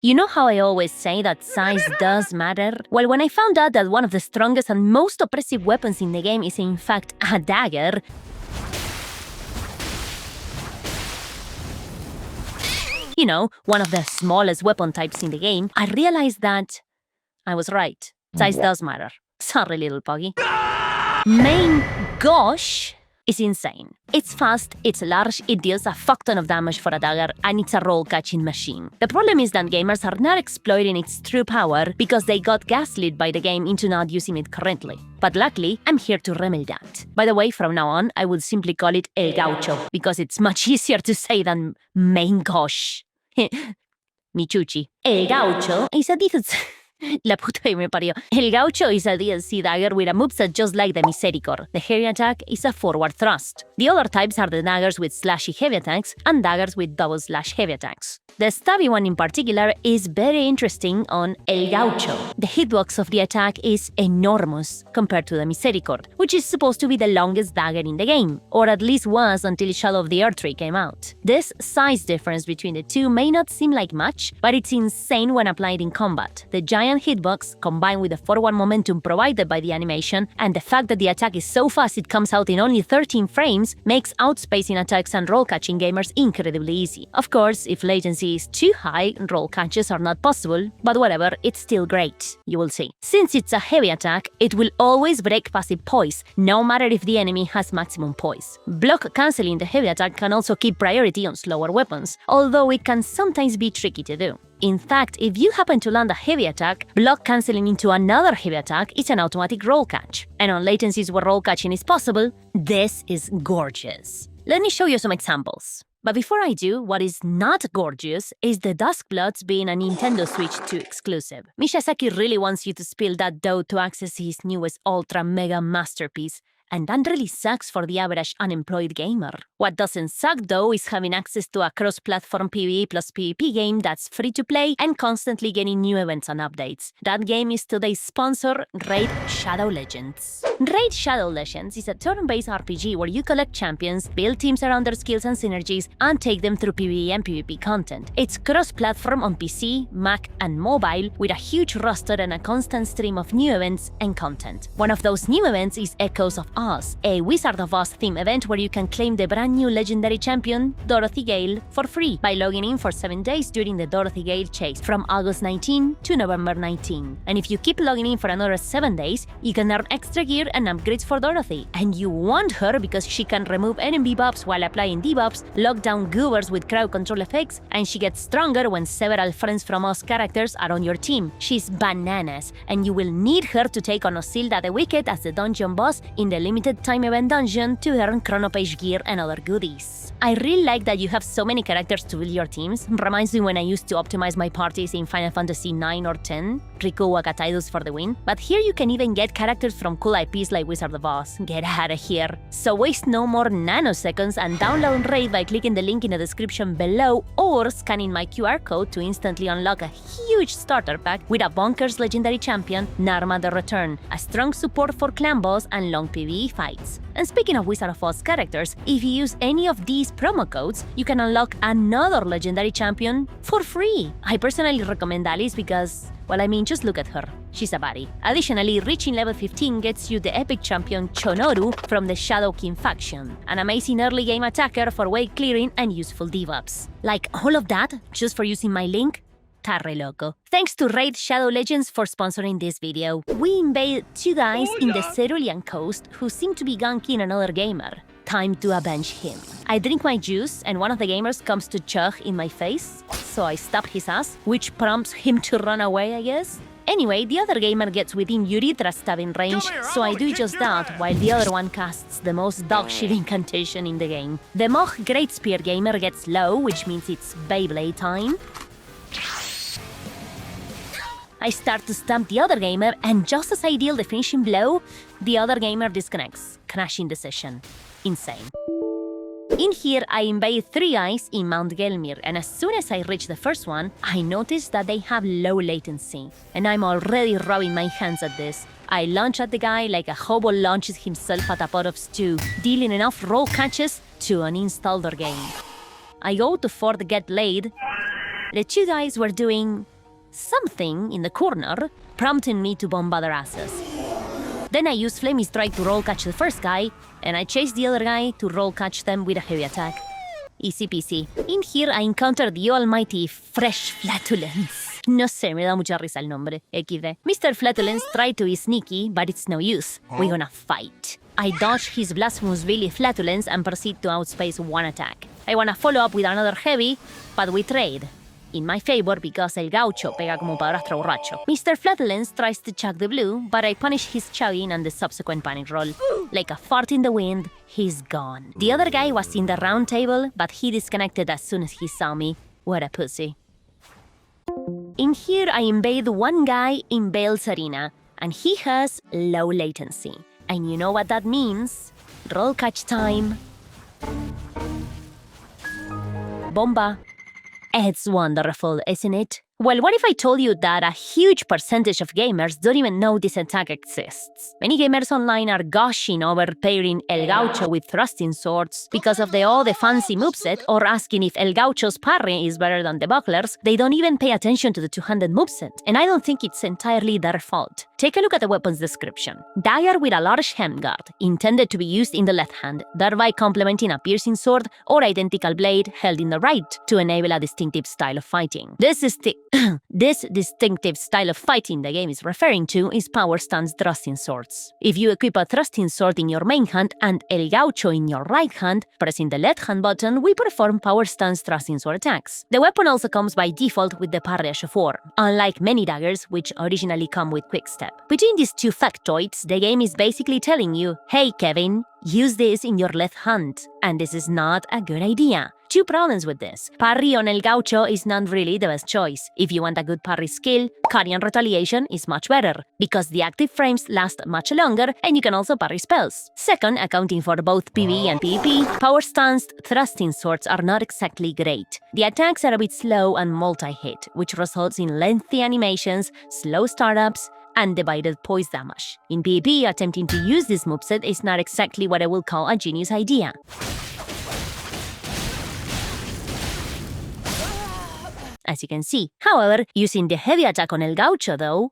You know how I always say that size does matter? Well, when I found out that one of the strongest and most oppressive weapons in the game is in fact a dagger, you know, one of the smallest weapon types in the game, I realized that I was right. Size does matter. Sorry, little puggy. Main-Gauche is insane. It's fast, it's large, it deals a fuck ton of damage for a dagger, and it's a roll-catching machine. The problem is that gamers are not exploiting its true power because they got gaslit by the game into not using it correctly. But luckily, I'm here to remedy that. By the way, from now on, I will simply call it El Gaucho because it's much easier to say than Main-Gauche. Mi chuchi. El Gaucho is a decent... La puta que me parió. El Gaucho is a DLC dagger with a moveset just like the Misericor. The heavy attack is a forward thrust. The other types are the daggers with slashy heavy attacks and daggers with double slash heavy attacks. The stabby one in particular is very interesting on El Gaucho. The hitbox of the attack is enormous compared to the Misericor, which is supposed to be the longest dagger in the game, or at least was until Shadow of the Erdtree came out. This size difference between the two may not seem like much, but it's insane when applied in combat. The giant hitbox, combined with the forward momentum provided by the animation, and the fact that the attack is so fast it comes out in only 13 frames, makes outspacing attacks and roll-catching gamers incredibly easy. Of course, if latency is too high, roll catches are not possible, but whatever, it's still great, you will see. Since it's a heavy attack, it will always break passive poise, no matter if the enemy has maximum poise. Block cancelling the heavy attack can also keep priority on slower weapons, although it can sometimes be tricky to do. In fact, if you happen to land a heavy attack, block cancelling into another heavy attack is an automatic roll catch. And on latencies where roll catching is possible, this is gorgeous. Let me show you some examples. But before I do, what is not gorgeous is the Duskbloods being a Nintendo Switch 2 exclusive. Miyazaki really wants you to spill that dough to access his newest ultra-mega masterpiece, and that really sucks for the average unemployed gamer. What doesn't suck though is having access to a cross-platform PvE plus PvP game that's free to play and constantly getting new events and updates. That game is today's sponsor, Raid Shadow Legends. Raid Shadow Legends is a turn-based RPG where you collect champions, build teams around their skills and synergies, and take them through PvE and PvP content. It's cross-platform on PC, Mac, and mobile, with a huge roster and a constant stream of new events and content. One of those new events is Echoes of Oz, a Wizard of Oz theme event where you can claim the brand new legendary champion, Dorothy Gale, for free by logging in for 7 days during the Dorothy Gale chase from August 19 to November 19. And if you keep logging in for another 7 days, you can earn extra gear and upgrades for Dorothy. And you want her because she can remove enemy buffs while applying debuffs, lock down goobers with crowd control effects, and she gets stronger when several friends from Oz characters are on your team. She's bananas, and you will need her to take on Osilda the Wicked as the dungeon boss in the limited time event dungeon to earn chronopage gear and other goodies. I really like that you have so many characters to build your teams. Reminds me when I used to optimize my parties in Final Fantasy 9 or 10, Riku Wakataidus for the win. But here you can even get characters from cool IPs like Wizard of Oz. Get out of here. So waste no more nanoseconds and download Raid by clicking the link in the description below or scanning my QR code to instantly unlock a huge starter pack with a bonkers legendary champion, Narma the Returned, a strong support for clan boss and long PvE fights. And speaking of Wizard of Oz characters, if you use any of these promo codes, you can unlock another legendary champion for free. I personally recommend Alice because, well, I mean, just look at her. She's a baddie. Additionally, reaching level 15 gets you the epic champion Chonoru from the Shadow King faction, an amazing early game attacker for wave clearing and useful debuffs. Like all of that, just for using my link? Tarre loco. Thanks to Raid Shadow Legends for sponsoring this video. We invade 2 guys in the Cerulean coast who seem to be ganking another gamer. Time to avenge him. I drink my juice and one of the gamers comes to chug in my face, so I stab his ass, which prompts him to run away, I guess. Anyway, the other gamer gets within urethra stabbing range, so I do just that, while the other one casts the most dogshit incantation in the game. The Moch Great Spear gamer gets low, which means it's Beyblade time. I start to stamp the other gamer, and just as I deal the finishing blow, the other gamer disconnects, crashing the session. Insane. In here, I invade 3 guys in Mount Gelmir, and as soon as I reach the first one, I notice that they have low latency, and I'm already rubbing my hands at this. I launch at the guy like a hobo launches himself at a pot of stew, dealing enough roll catches to uninstall their game. I go to Fort Get Laid, The two guys were doing something in the corner, prompting me to bomb their asses. Then I used Flamey Strike to roll catch the first guy, and I chased the other guy to roll catch them with a heavy attack. Easy peasy. In here I encountered the almighty Fresh Flatulence. No sé, me da mucha risa el nombre. XD. Mr. Flatulence tried to be sneaky, but it's no use. We're gonna fight. I dodged his blasphemous Billy Flatulence and proceed to outspace one attack. I wanna follow up with another heavy, but we trade. In my favor because el gaucho pega como padrastro borracho. Mr. Flatulence tries to chuck the blue, but I punish his chugging and the subsequent panic roll. Like a fart in the wind, he's gone. The other guy was in the round table, but he disconnected as soon as he saw me. What a pussy. In here, I invade one guy in Gale's arena, and he has low latency. And you know what that means? Roll catch time. Bomba. It's wonderful, isn't it? Well, what if I told you that a huge percentage of gamers don't even know this attack exists? Many gamers online are gushing over pairing El Gaucho with thrusting swords because of the fancy moveset, or asking if El Gaucho's parry is better than the bucklers. They don't even pay attention to the two-handed moveset, and I don't think it's entirely their fault. Take a look at the weapon's description. Dagger with a large handguard, intended to be used in the left hand, thereby complementing a piercing sword or identical blade held in the right to enable a distinctive style of fighting. This distinctive style of fighting the game is referring to is power stance thrusting swords. If you equip a thrusting sword in your main hand and El Gaucho in your right hand, pressing the left hand button, we perform power stance thrusting sword attacks. The weapon also comes by default with the parry chauffeur, unlike many daggers which originally come with quickstep. Between these two factoids, the game is basically telling you, hey Kevin, use this in your left hand, and this is not a good idea. Two problems with this. Parry on El Gaucho is not really the best choice. If you want a good parry skill, Carry on Retaliation is much better, because the active frames last much longer and you can also parry spells. Second, accounting for both PvE and PvP, power-stanced thrusting swords are not exactly great. The attacks are a bit slow and multi-hit, which results in lengthy animations, slow startups, and divided poise damage. In PvP, attempting to use this moveset is not exactly what I will call a genius idea. As you can see. However, using the heavy attack on El Gaucho, though,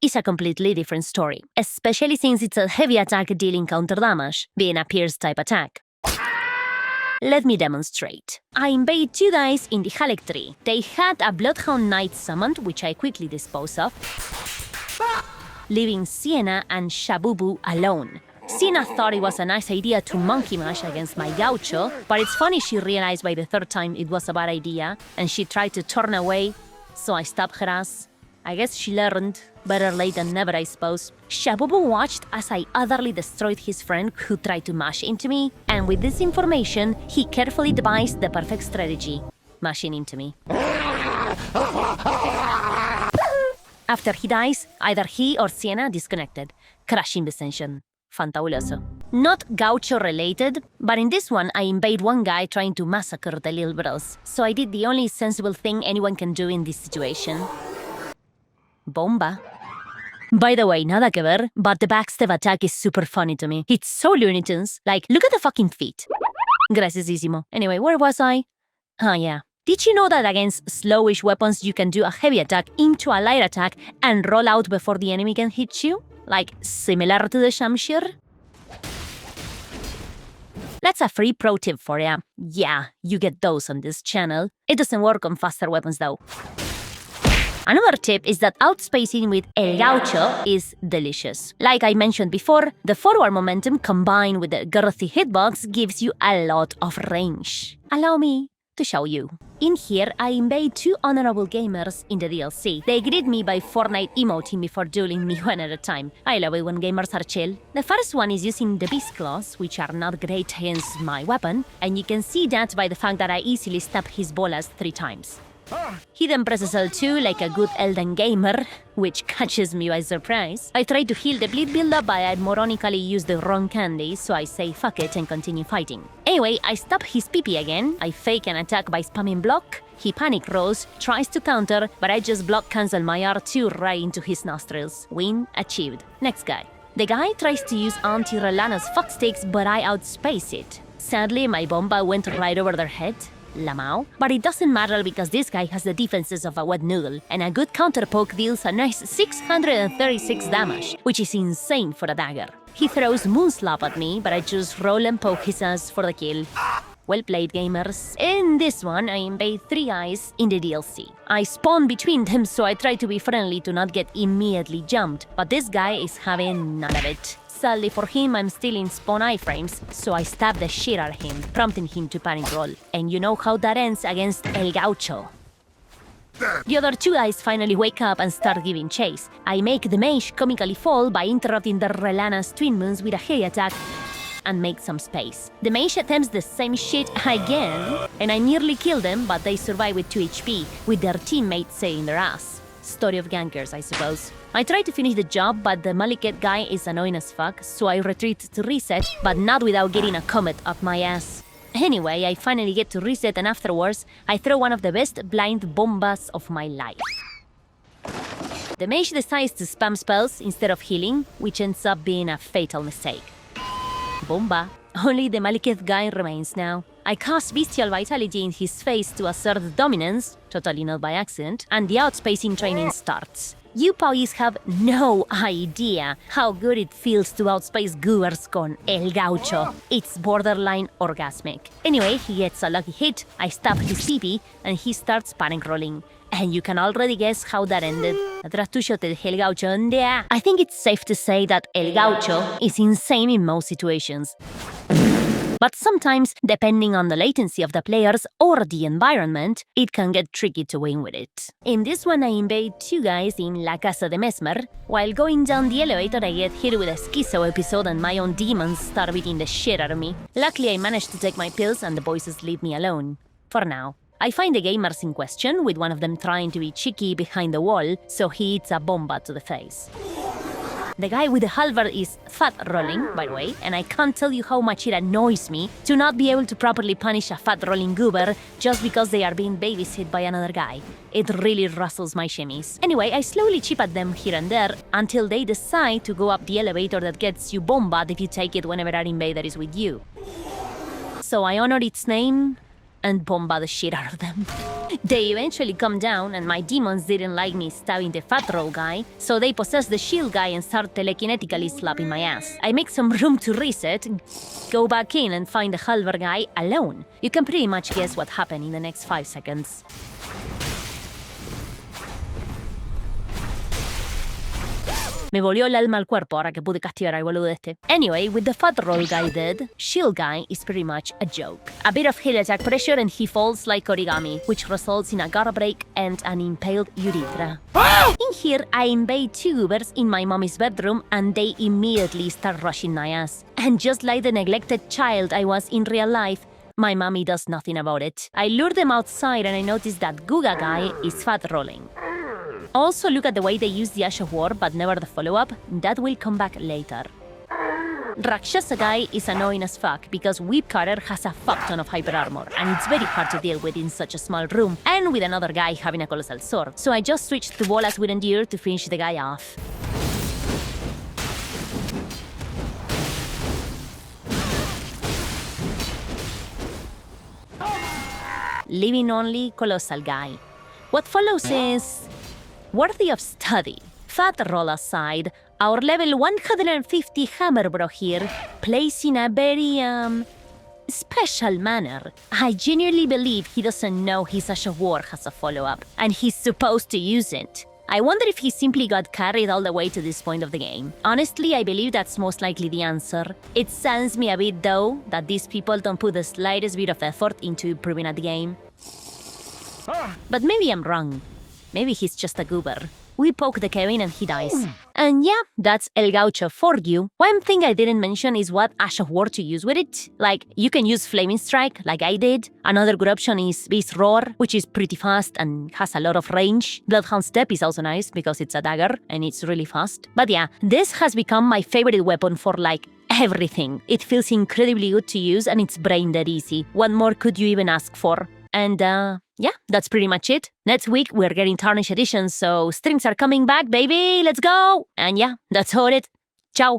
is a completely different story, especially since it's a heavy attack dealing counter damage, being a pierce-type attack. Let me demonstrate. I invade two guys in the Halleck tree. They had a Bloodhound Knight summoned, which I quickly dispose of, leaving Sienna and Shabubu alone. Sienna thought it was a nice idea to monkey mash against my Gaucho, but it's funny she realized by the third time it was a bad idea, and she tried to turn away, so I stopped her ass. I guess she learned. Better late than never, I suppose. Shabubu watched as I utterly destroyed his friend who tried to mash into me, and with this information, he carefully devised the perfect strategy, mashing into me. After he dies, either he or Sienna disconnected, crashing the session. Fantabuloso. Not Gaucho related, but in this one I invade one guy trying to massacre the little bros, so I did the only sensible thing anyone can do in this situation. Bomba. By the way, nada que ver, but the backstab attack is super funny to me. It's so Looney Tunes. Like, look at the fucking feet. Graciosísimo. Anyway, where was I? Yeah. Did you know that against slowish weapons you can do a heavy attack into a light attack and roll out before the enemy can hit you? Like, similar to the Shamshir? That's a free pro tip for ya. Yeah, you get those on this channel. It doesn't work on faster weapons though. Another tip is that outspacing with El Gaucho is delicious. Like I mentioned before, the forward momentum combined with the girthy hitbox gives you a lot of range. Allow me to show you. In here, I invade two honorable gamers in the DLC. They greet me by Fortnite emoting before dueling me one at a time. I love it when gamers are chill. The first one is using the Beast Claws, which are not great against my weapon, and you can see that by the fact that I easily stab his bolas 3 times. He then presses L2 like a good Elden gamer, which catches me by surprise. I try to heal the bleed buildup, but I moronically use the wrong candy, so I say fuck it and continue fighting. Anyway, I stab his PP again, I fake an attack by spamming block, he panic rolls, tries to counter, but I just block cancel my R2 right into his nostrils. Win achieved. Next guy. The guy tries to use Auntie Relana's fucksticks, but I outspace it. Sadly, my bomba went right over their head. Lamau. But it doesn't matter because this guy has the defenses of a wet noodle, and a good counterpoke deals a nice 636 damage, which is insane for a dagger. He throws Moonslap at me, but I just roll and poke his ass for the kill. Well played, gamers. In this one, I invade 3 eyes in the DLC. I spawn between them, so I try to be friendly to not get immediately jumped, but this guy is having none of it. Sadly for him, I'm still in spawn iframes, so I stab the shit out of him, prompting him to panic roll. And you know how that ends against El Gaucho. The other 2 guys finally wake up and start giving chase. I make the mage comically fall by interrupting the Relana's twin moons with a heavy attack and make some space. The mage attempts the same shit again, and I nearly kill them, but they survive with 2 HP, with their teammates saving their ass. Story of gankers, I suppose. I try to finish the job, but the Maliket guy is annoying as fuck, so I retreat to reset, but not without getting a comet up my ass. Anyway, I finally get to reset, and afterwards, I throw one of the best blind bombas of my life. The mage decides to spam spells instead of healing, which ends up being a fatal mistake. Bomba. Only the Maliketh guy remains now. I cast Bestial Vitality in his face to assert dominance, totally not by accident, and the outspacing training starts. You Pawis have no idea how good it feels to outspace goobers con El Gaucho. It's borderline orgasmic. Anyway, he gets a lucky hit, I stab his PP, and he starts panic rolling. And you can already guess how that ended. Tras two-shotted El Gaucho in there. I think it's safe to say that El Gaucho is insane in most situations. But sometimes, depending on the latency of the players or the environment, it can get tricky to win with it. In this one, I invade 2 guys in La Casa de Mesmer. While going down the elevator, I get hit with a schizo episode and my own demons start beating the shit out of me. Luckily, I managed to take my pills and the voices leave me alone. For now. I find the gamers in question, with one of them trying to be cheeky behind the wall, so he eats a bomba to the face. The guy with the halberd is fat rolling, by the way, and I can't tell you how much it annoys me to not be able to properly punish a fat rolling goober just because they are being babysit by another guy. It really rustles my shimmies. Anyway, I slowly chip at them here and there until they decide to go up the elevator that gets you bombed if you take it whenever an invader is with you. So I honor its name and bomba the shit out of them. They eventually come down, and my demons didn't like me stabbing the fat roll guy, so they possess the shield guy and start telekinetically slapping my ass. I make some room to reset, go back in and find the halberd guy alone. You can pretty much guess what happened in the next 5 seconds. Me volvió el alma al cuerpo ahora que pude castigar al boludo este. Anyway, with the fat roll guy dead, shield guy is pretty much a joke. A bit of heal attack pressure and he falls like origami, which results in a gutter break and an impaled urethra. In here, I invade 2 goobers in my mommy's bedroom and they immediately start rushing my ass. And just like the neglected child I was in real life, my mommy does nothing about it. I lure them outside and I notice that Guga guy is fat rolling. Also look at the way they use the Ash of War, but never the follow-up. That will come back later. Rakshasa guy is annoying as fuck because Whip Cutter has a fuck ton of hyper armor, and it's very hard to deal with in such a small room, and with another guy having a colossal sword. So I just switched to Bolas with Endure to finish the guy off. Leaving only Colossal guy. What follows is worthy of study. Fat roll aside, our level 150 hammer bro here plays in a very, special manner. I genuinely believe he doesn't know his Ash of War has a follow-up, and he's supposed to use it. I wonder if he simply got carried all the way to this point of the game. Honestly, I believe that's most likely the answer. It saddens me a bit, though, that these people don't put the slightest bit of effort into improving at the game. But maybe I'm wrong. Maybe he's just a goober. We poke the Kevin and he dies. And yeah, that's El Gaucho for you. One thing I didn't mention is what Ash of War to use with it. Like, you can use Flaming Strike, like I did. Another good option is Beast Roar, which is pretty fast and has a lot of range. Bloodhound Step is also nice because it's a dagger and it's really fast. But yeah, this has become my favorite weapon for like everything. It feels incredibly good to use and it's brain dead easy. What more could you even ask for? And yeah, that's pretty much it. Next week, we're getting Tarnished Edition, so streams are coming back, baby! Let's go! And yeah, that's all it. Ciao!